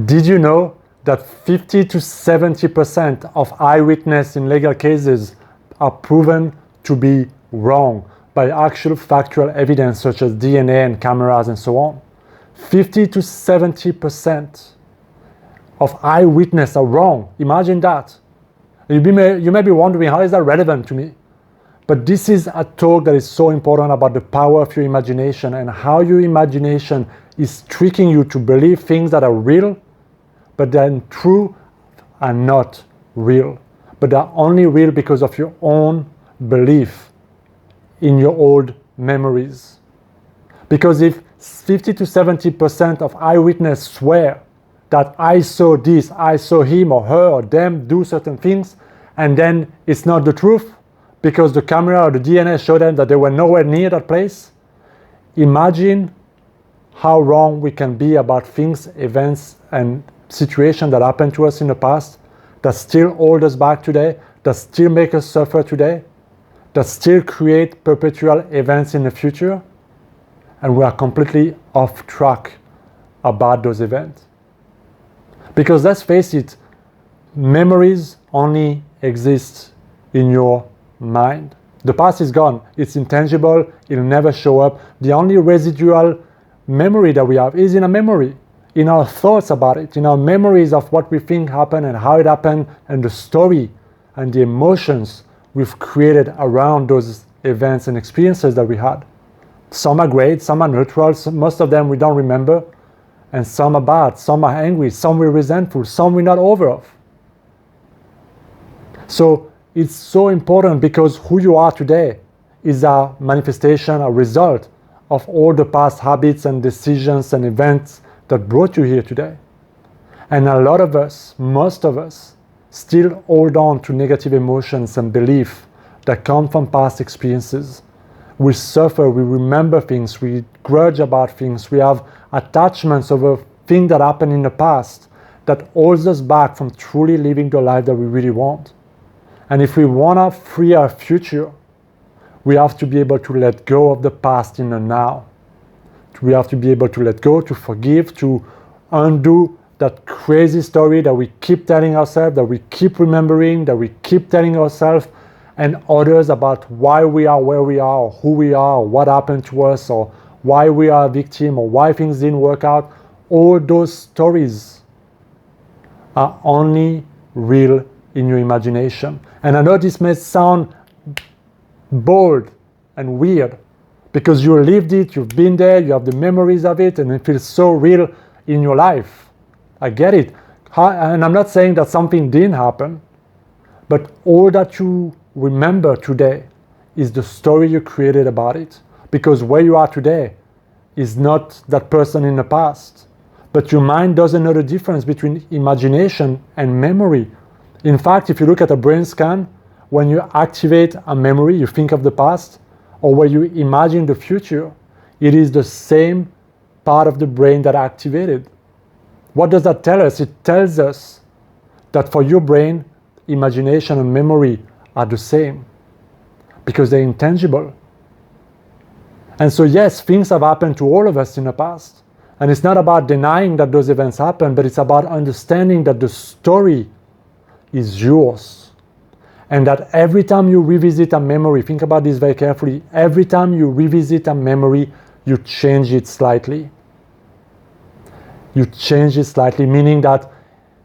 Did you know that 50 to 70% of eyewitness in legal cases are proven to be wrong by actual factual evidence such as DNA and cameras and so on? 50 to 70% of eyewitness are wrong. Imagine that. You may be wondering, how is that relevant to me? But this is a talk that is so important about the power of your imagination and how your imagination is tricking you to believe things that are real, but then true are not real. But they're only real because of your own belief in your old memories. Because if 50 to 70% of eyewitnesses swear that I saw this, I saw him or her or them do certain things, and then it's not the truth because the camera or the DNA showed them that they were nowhere near that place, imagine how wrong we can be about things, events, and situations that happened to us in the past that still hold us back today, that still make us suffer today, that still create perpetual events in the future, and we are completely off track about those events. Because let's face it, memories only exist in your mind. The past is gone. It's intangible. It'll never show up. The only residual memory that we have is in a memory, in our thoughts about it, in our memories of what we think happened and how it happened, and the story and the emotions we've created around those events and experiences that we had. Some are great, some are neutral, most of them we don't remember, and some are bad, some are angry, some we're resentful, some we're not over of. So it's so important because who you are today is a manifestation, a result of all the past habits and decisions and events that brought you here today. And a lot of us, most of us, still hold on to negative emotions and beliefs that come from past experiences. We suffer, we remember things, we grudge about things, we have attachments over things that happened in the past that holds us back from truly living the life that we really want. And if we want to free our future, we have to be able to let go of the past in the now. We have to be able to let go, to forgive, to undo that crazy story that we keep telling ourselves, that we keep remembering, that we keep telling ourselves and others about why we are where we are, or who we are, or what happened to us, or why we are a victim, or why things didn't work out. All those stories are only real in your imagination. And I know this may sound bold and weird because you lived it, you've been there, you have the memories of it, and it feels so real in your life. I get it. And I'm not saying that something didn't happen, but all that you remember today is the story you created about it. Because where you are today is not that person in the past. But your mind doesn't know the difference between imagination and memory. In fact, if you look at a brain scan, when you activate a memory, you think of the past, or when you imagine the future, it is the same part of the brain that activated. What does that tell us? It tells us that for your brain, imagination and memory are the same because they're intangible. And so yes, things have happened to all of us in the past. And it's not about denying that those events happened, but it's about understanding that the story is yours. And that every time you revisit a memory, think about this very carefully, every time you revisit a memory, you change it slightly. You change it slightly, meaning that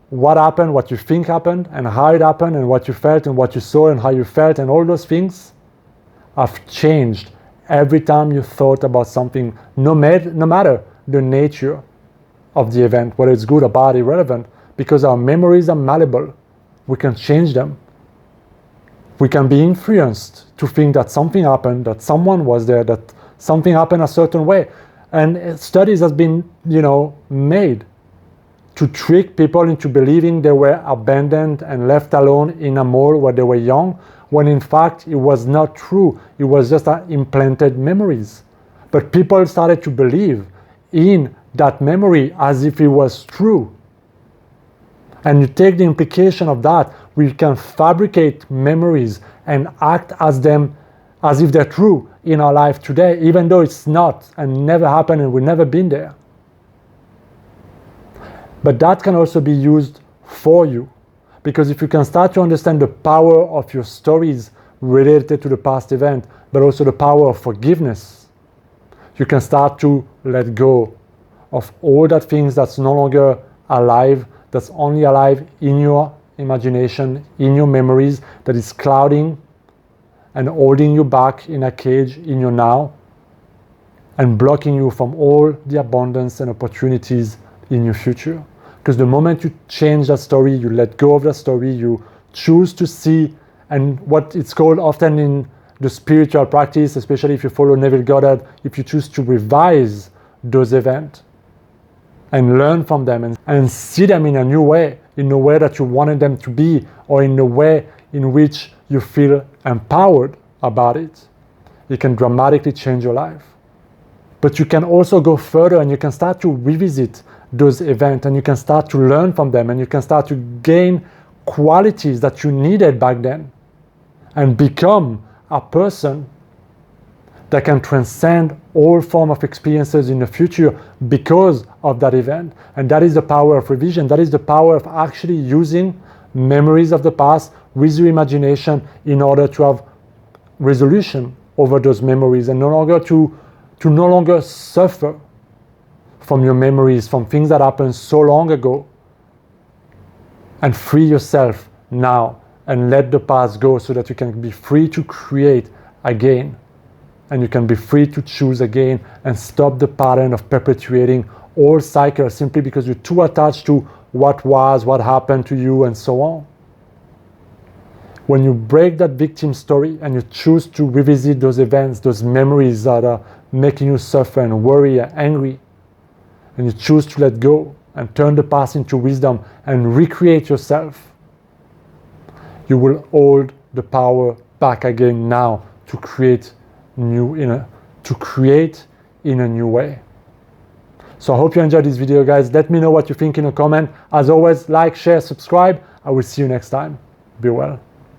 what happened, what you think happened, and how it happened, and what you felt, and what you saw, and how you felt, and all those things have changed every time you thought about something, no matter the nature of the event, whether it's good or bad, irrelevant, because our memories are malleable. We can change them. We can be influenced to think that something happened, that someone was there, that something happened a certain way. And studies have been, made to trick people into believing they were abandoned and left alone in a mall where they were young, when in fact it was not true. It was just implanted memories. But people started to believe in that memory as if it was true. And you take the implication of that, we can fabricate memories and act as if they're true in our life today, even though it's not and never happened and we've never been there. But that can also be used for you, because if you can start to understand the power of your stories related to the past event, but also the power of forgiveness, you can start to let go of all that things that's no longer alive, that's only alive in your imagination, in your memories, that is clouding and holding you back in a cage in your now and blocking you from all the abundance and opportunities in your future. Because the moment you change that story, you let go of that story, you choose to see, and what it's called often in the spiritual practice, especially if you follow Neville Goddard, if you choose to revise those events and learn from them and see them in a new way, in the way that you wanted them to be, or in the way in which you feel empowered about it, it can dramatically change your life. But you can also go further and you can start to revisit those events and you can start to learn from them and you can start to gain qualities that you needed back then and become a person that can transcend all form of experiences in the future because of that event. And that is the power of revision. That is the power of actually using memories of the past with your imagination in order to have resolution over those memories and no longer suffer from your memories, from things that happened so long ago, and free yourself now and let the past go so that you can be free to create again. And you can be free to choose again and stop the pattern of perpetuating old cycles simply because you're too attached to what was, what happened to you, and so on. When you break that victim story and you choose to revisit those events, those memories that are making you suffer and worry and angry, and you choose to let go and turn the past into wisdom and recreate yourself, you will hold the power back again now to create in a new way. So I hope you enjoyed this video, guys. Let me know what you think in a comment. As always, like, share, subscribe. I will see you next time. Be well.